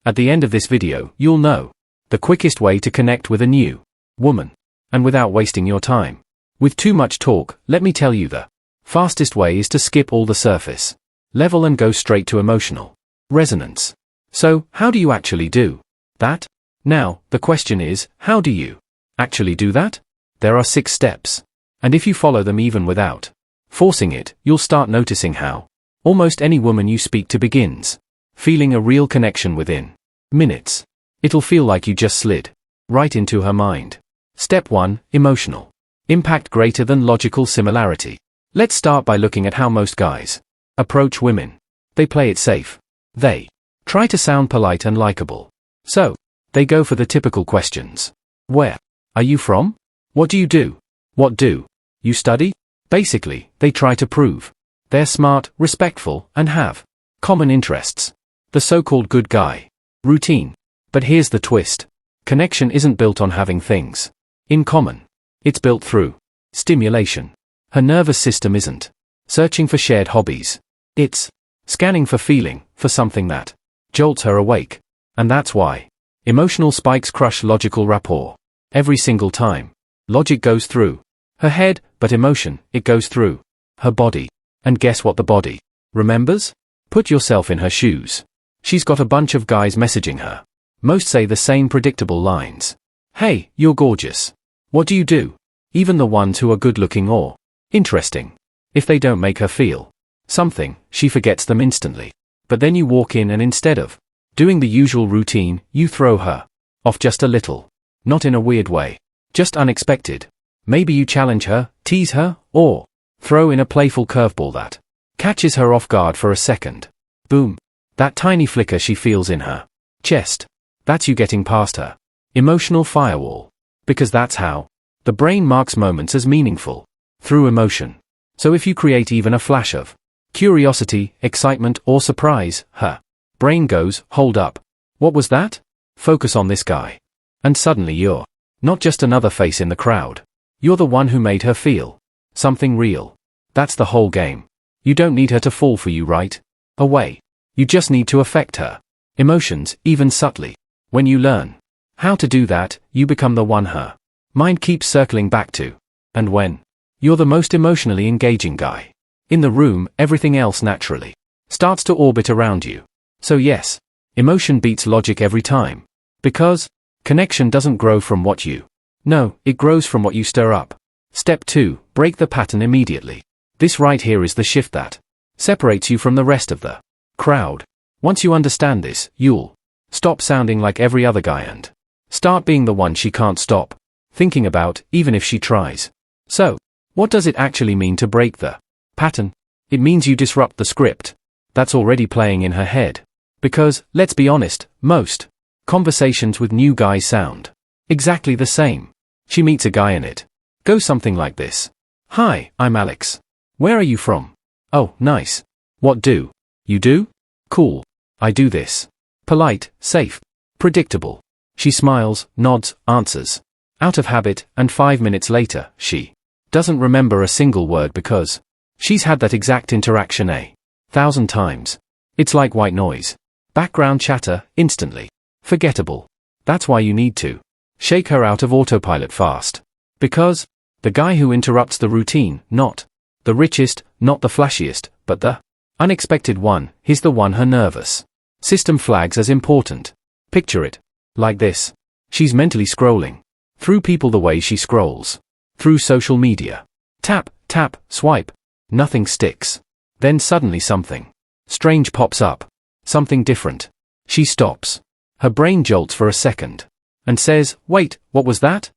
At the end of this video, you'll know the quickest way to connect with a new woman, and without wasting your time with too much talk. Let me tell you, the fastest way is to skip all the surface level and go straight to emotional resonance. So, how do you actually do that? Now, the question is, how do you actually do that? There are 6 steps, and if you follow them even without forcing it, you'll start noticing how almost any woman you speak to begins feeling a real connection within minutes. It'll feel like you just slid right into her mind. Step 1. Emotional impact greater than logical similarity. Let's start by looking at how most guys approach women. They play it safe. They try to sound polite and likable. So, they go for the typical questions. Where are you from? What do you do? What do you study? Basically, they try to prove they're smart, respectful, and have common interests. The so-called good guy routine. But here's the twist. Connection isn't built on having things in common. It's built through stimulation. Her nervous system isn't searching for shared hobbies. It's scanning for feeling, for something that jolts her awake. And that's why emotional spikes crush logical rapport. Every single time. Logic goes through her head, but emotion, it goes through her body. And guess what the body remembers? Put yourself in her shoes. She's got a bunch of guys messaging her. Most say the same predictable lines. Hey, you're gorgeous. What do you do? Even the ones who are good-looking or interesting. If they don't make her feel something, she forgets them instantly. But then you walk in and instead of doing the usual routine, you throw her off just a little. Not in a weird way. Just unexpected. Maybe you challenge her, tease her, or throw in a playful curveball that catches her off guard for a second. Boom. That tiny flicker she feels in her chest. That's you getting past her emotional firewall. Because that's how the brain marks moments as meaningful. Through emotion. So if you create even a flash of curiosity, excitement, or surprise, her brain goes, hold up. What was that? Focus on this guy. And suddenly you're not just another face in the crowd. You're the one who made her feel something real. That's the whole game. You don't need her to fall for you right away. You just need to affect her emotions, even subtly. When you learn how to do that, you become the one her mind keeps circling back to. And when you're the most emotionally engaging guy in the room, everything else naturally starts to orbit around you. So yes, emotion beats logic every time. Because connection doesn't grow from what you know, it grows from what you stir up. Step 2. Break the pattern immediately. This right here is the shift that separates you from the rest of the crowd. Once you understand this, you'll stop sounding like every other guy and start being the one she can't stop thinking about, even if she tries. So, what does it actually mean to break the pattern? It means you disrupt the script that's already playing in her head. Because, let's be honest, most conversations with new guys sound exactly the same. She meets a guy and it goes something like this. Hi, I'm Alex. Where are you from? Oh, nice. What do you do? Cool. I do this. Polite, safe, predictable. She smiles, nods, answers. Out of habit, and 5 minutes later, she doesn't remember a single word because she's had that exact interaction 1,000 times. It's like white noise. Background chatter, instantly forgettable. That's why you need to shake her out of autopilot fast. Because the guy who interrupts the routine, not the richest, not the flashiest, but the unexpected one, is the one her nervous system flags as important. Picture it like this. She's mentally scrolling through people the way she scrolls through social media. Tap, tap, swipe. Nothing sticks. Then suddenly something strange pops up. Something different. She stops. Her brain jolts for a second and says, wait, what was that?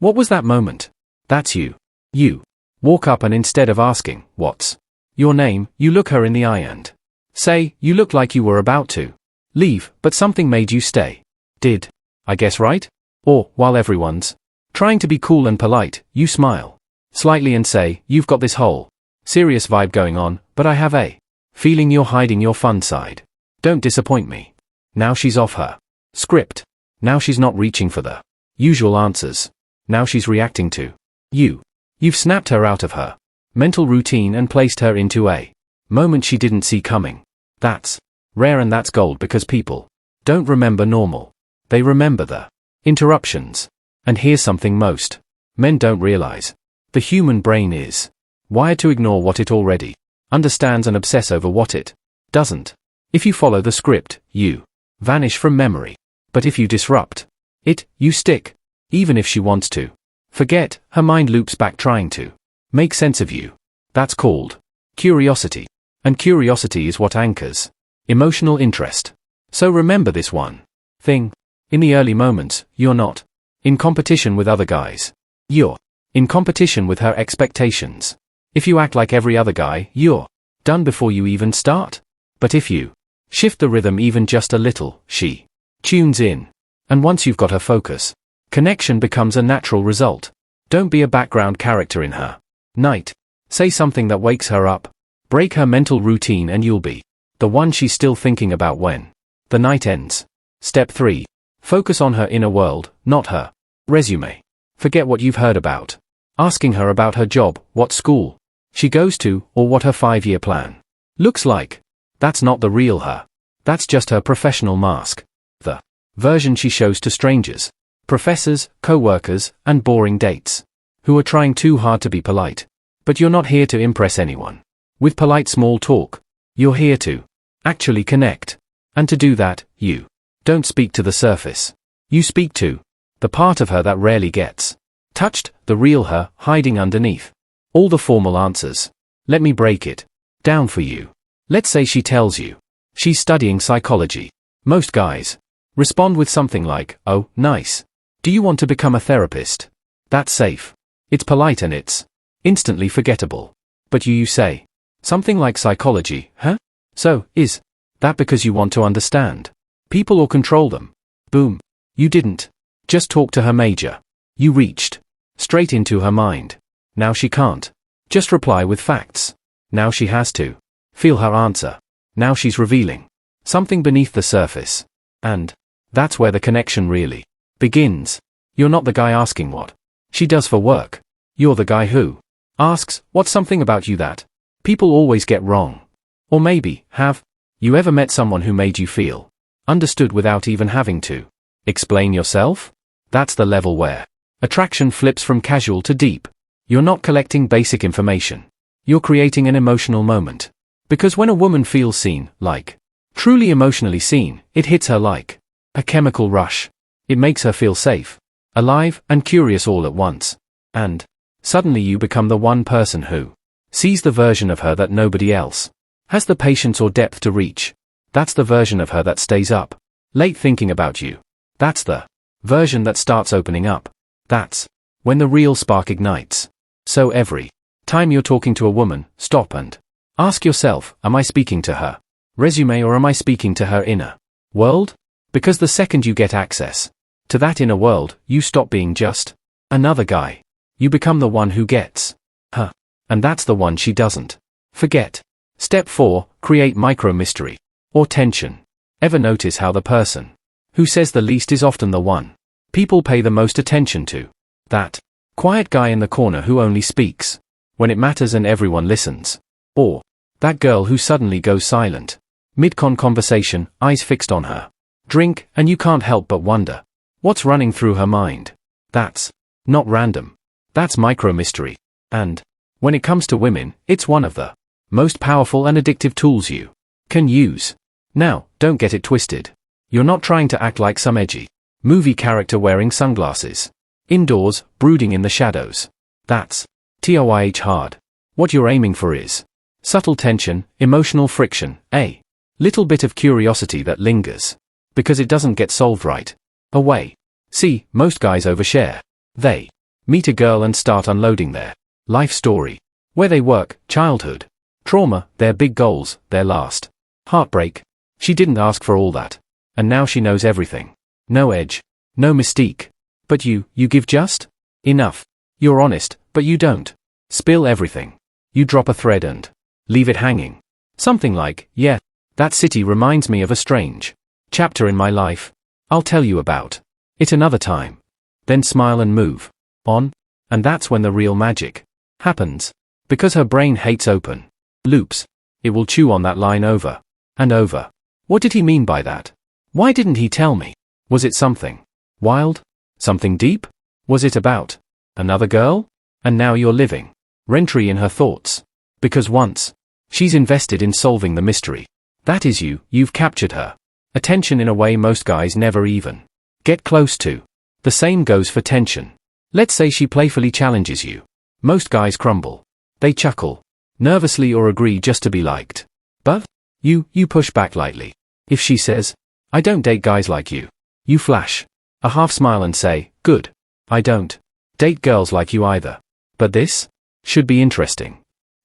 What was that moment? That's you. You walk up and instead of asking, what's your name, you look her in the eye and say, you look like you were about to leave, but something made you stay. Did I guess right? Or, while everyone's trying to be cool and polite, you smile slightly and say, you've got this whole serious vibe going on, but I have a feeling you're hiding your fun side. Don't disappoint me. Now she's off her script. Now she's not reaching for the usual answers. Now she's reacting to you. You've snapped her out of her mental routine and placed her into a moment she didn't see coming. That's rare and that's gold because people don't remember normal. They remember the interruptions. And here's something most men don't realize. The human brain is wired to ignore what it already understands and obsess over what it doesn't. If you follow the script, you vanish from memory. But if you disrupt it, you stick. Even if she wants to forget, her mind loops back trying to make sense of you. That's called curiosity. And curiosity is what anchors emotional interest. So remember this one thing. In the early moments, you're not in competition with other guys. You're in competition with her expectations. If you act like every other guy, you're done before you even start. But if you shift the rhythm even just a little, she tunes in. And once you've got her focus, connection becomes a natural result. Don't be a background character in her night. Say something that wakes her up. Break her mental routine and you'll be the one she's still thinking about when the night ends. Step 3. Focus on her inner world, not her resume. Forget what you've heard about asking her about her job, what school she goes to, or what her 5-year plan looks like. That's not the real her. That's just her professional mask. The version she shows to strangers, professors, co-workers, and boring dates, who are trying too hard to be polite. But you're not here to impress anyone with polite small talk. You're here to actually connect. And to do that, you don't speak to the surface. You speak to the part of her that rarely gets touched, the real her, hiding underneath all the formal answers. Let me break it down for you. Let's say she tells you she's studying psychology. Most guys respond with something like, "Oh, nice. Do you want to become a therapist?" That's safe. It's polite and it's instantly forgettable. But you say something like psychology, huh? So, is that because you want to understand people or control them? Boom. You didn't just talk to her major. You reached straight into her mind. Now she can't just reply with facts. Now she has to feel her answer. Now she's revealing something beneath the surface. And that's where the connection really begins. You're not the guy asking what she does for work. You're the guy who asks, what's something about you that people always get wrong? Or maybe, have you ever met someone who made you feel understood without even having to explain yourself? That's the level where attraction flips from casual to deep. You're not collecting basic information. You're creating an emotional moment. Because when a woman feels seen, like truly emotionally seen, it hits her like a chemical rush. It makes her feel safe, alive, and curious all at once. And suddenly you become the one person who sees the version of her that nobody else has the patience or depth to reach. That's the version of her that stays up late thinking about you. That's the version that starts opening up. That's when the real spark ignites. So every time you're talking to a woman, stop and ask yourself, am I speaking to her resume or am I speaking to her inner world? Because the second you get access to that inner world, you stop being just another guy. You become the one who gets her. And that's the one she doesn't forget. Step 4, create micro-mystery or tension. Ever notice how the person who says the least is often the one people pay the most attention to? That quiet guy in the corner who only speaks when it matters and everyone listens. Or that girl who suddenly goes silent mid-con conversation, eyes fixed on her drink, and you can't help but wonder what's running through her mind. That's not random. That's micro-mystery. And when it comes to women, it's one of the most powerful and addictive tools you can use. Now, don't get it twisted. You're not trying to act like some edgy movie character wearing sunglasses indoors, brooding in the shadows. That's TOIH hard. What you're aiming for is subtle tension, emotional friction, a little bit of curiosity that lingers because it doesn't get solved right away. See, most guys overshare. They meet a girl and start unloading their life story, where they work, childhood, trauma, their big goals, their last heartbreak. She didn't ask for all that. And now she knows everything. No edge, no mystique. But you give just enough. You're honest, but you don't spill everything. You drop a thread and leave it hanging. Something like, yeah, that city reminds me of a strange chapter in my life. I'll tell you about it another time. Then smile and move on. And that's when the real magic happens. Because her brain hates open loops. It will chew on that line over and over. What did he mean by that? Why didn't he tell me? Was it something wild? Something deep? Was it about another girl? And now you're living rent-free in her thoughts. Because once she's invested in solving the mystery, that is you, you've captured her attention in a way most guys never even get close to. The same goes for tension. Let's say she playfully challenges you. Most guys crumble. They chuckle nervously or agree just to be liked. But you push back lightly. If she says, I don't date guys like you, you flash a half smile and say, good. I don't date girls like you either. But this should be interesting.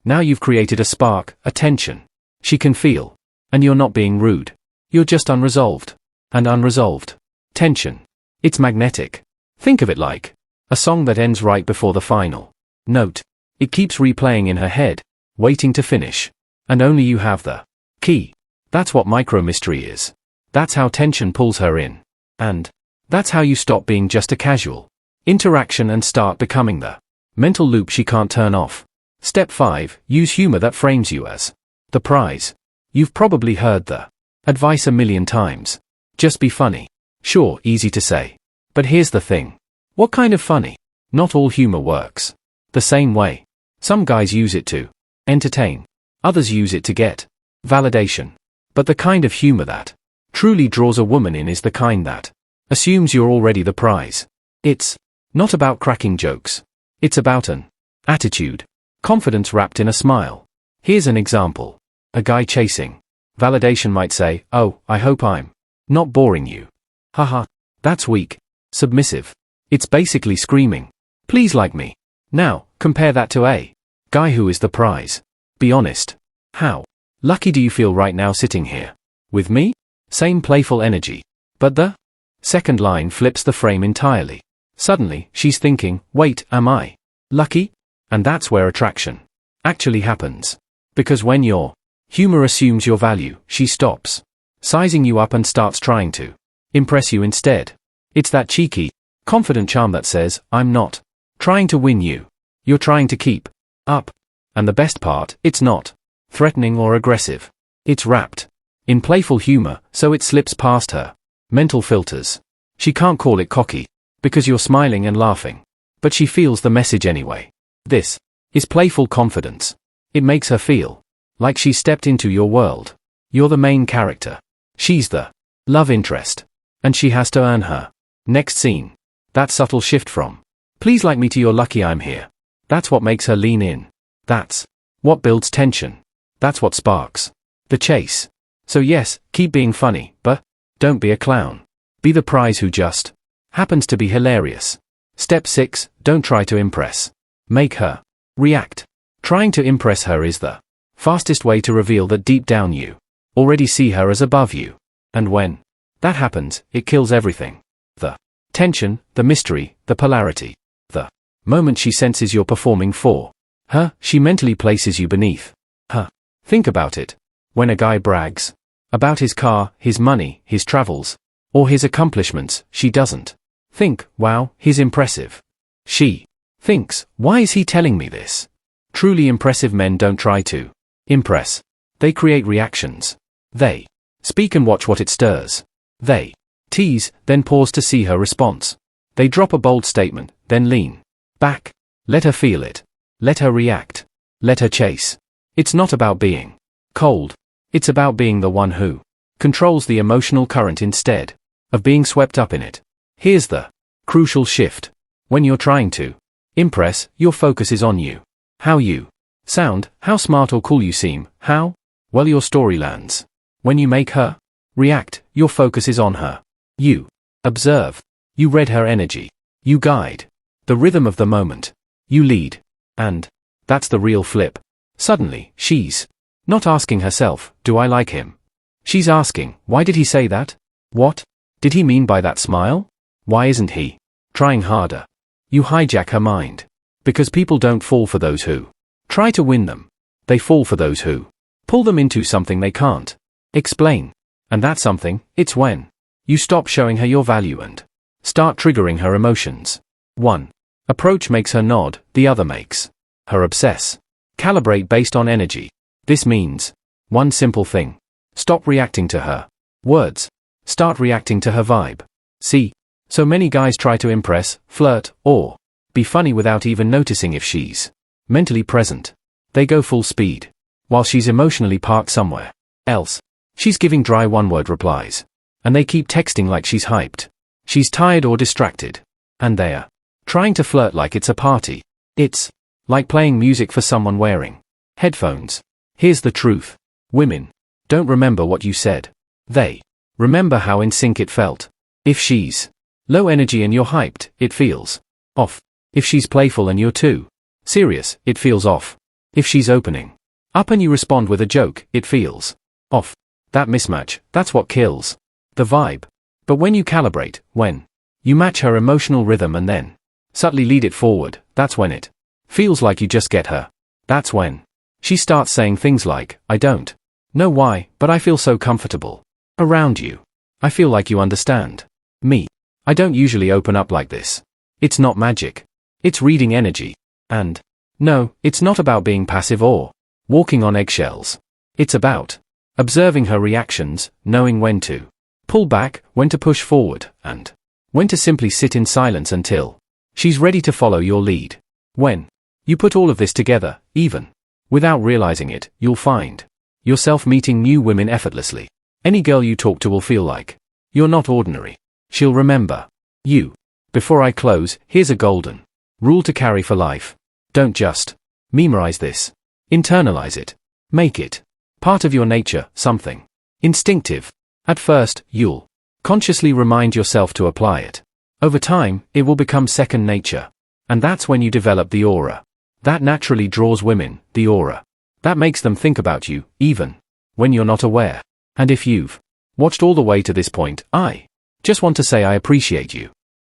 Now you've created a spark, a tension. She can feel. And you're not being rude. You're just unresolved. And unresolved tension. It's magnetic. Think of it like a song that ends right before the final note. It keeps replaying in her head, waiting to finish. And only you have the key. That's what micro-mystery is. That's how tension pulls her in. And that's how you stop being just a casual interaction and start becoming the mental loop she can't turn off. Step 5. Use humor that frames you as the prize. You've probably heard the advice a million times. Just be funny. Sure, easy to say. But here's the thing. What kind of funny? Not all humor works the same way. Some guys use it to entertain. Others use it to get validation. But the kind of humor that truly draws a woman in is the kind that assumes you're already the prize. It's not about cracking jokes. It's about an attitude. Confidence wrapped in a smile. Here's an example. A guy chasing validation might say, oh, I hope I'm not boring you. Haha, that's weak. Submissive. It's basically screaming, please like me. Now, compare that to a guy who is the prize. Be honest. How lucky do you feel right now sitting here with me? Same playful energy. But the second line flips the frame entirely. Suddenly, she's thinking, wait, am I lucky? And that's where attraction actually happens. Because when your humor assumes your value, she stops sizing you up and starts trying to impress you instead. It's that cheeky, confident charm that says, I'm not trying to win you. You're trying to keep up. And the best part, it's not threatening or aggressive. It's wrapped in playful humor, so it slips past her mental filters. She can't call it cocky, because you're smiling and laughing. But she feels the message anyway. This is playful confidence. It makes her feel like she stepped into your world. You're the main character. She's the love interest. And she has to earn her next scene. That subtle shift from, please like me to you're lucky I'm here. That's what makes her lean in. That's what builds tension. That's what sparks the chase. So yes, keep being funny, but don't be a clown. Be the prize who just happens to be hilarious. Step 6, don't try to impress. Make her react. Trying to impress her is the fastest way to reveal that deep down you already see her as above you. And when that happens, it kills everything. The tension, the mystery, the polarity. The moment she senses you're performing for her, she mentally places you beneath her. Think about it. When a guy brags about his car, his money, his travels, or his accomplishments, she doesn't think, wow, he's impressive. She thinks, why is he telling me this? Truly impressive men don't try to impress. They create reactions. They speak and watch what it stirs. They tease, then pause to see her response. They drop a bold statement, then lean back. Let her feel it. Let her react. Let her chase. It's not about being cold. It's about being the one who controls the emotional current instead of being swept up in it. Here's the crucial shift. When you're trying to impress, your focus is on you. How you sound, how smart or cool you seem, how well your story lands. When you make her react, your focus is on her. You observe. You read her energy. You guide the rhythm of the moment. You lead. And that's the real flip. Suddenly, she's not asking herself, do I like him? She's asking, why did he say that? What did he mean by that smile? Why isn't he trying harder? You hijack her mind. Because people don't fall for those who try to win them. They fall for those who pull them into something they can't explain. And that something, it's when you stop showing her your value and start triggering her emotions. One approach makes her nod, the other makes her obsess. Calibrate based on energy. This means one simple thing. Stop reacting to her words Start reacting to her vibe. See? So many guys try to impress, flirt, or be funny without even noticing if she's mentally present. They go full speed, while she's emotionally parked somewhere else. She's giving dry one-word replies. And they keep texting like she's hyped. She's tired or distracted. And they're trying to flirt like it's a party. It's like playing music for someone wearing headphones. Here's the truth. Women don't remember what you said. They remember how in sync it felt. If she's low energy and you're hyped, it feels off. If she's playful and you're too serious, it feels off. If she's opening up and you respond with a joke, it feels off. That mismatch, that's what kills the vibe. But when you calibrate, when you match her emotional rhythm and then subtly lead it forward, that's when it feels like you just get her. That's when she starts saying things like, I don't know why, but I feel so comfortable around you. I feel like you understand me. I don't usually open up like this. It's not magic. It's reading energy. And no, it's not about being passive or walking on eggshells. It's about observing her reactions, knowing when to pull back, when to push forward, and when to simply sit in silence until she's ready to follow your lead. When you put all of this together, even without realizing it, you'll find yourself meeting new women effortlessly. Any girl you talk to will feel like you're not ordinary. She'll remember you. Before I close, here's a golden rule to carry for life. Don't just memorize this. Internalize it. Make it part of your nature, something instinctive. At first, you'll consciously remind yourself to apply it. Over time, it will become second nature. And that's when you develop the aura that naturally draws women, the aura that makes them think about you, even when you're not aware. And if you've watched all the way to this point, I just want to say I appreciate you.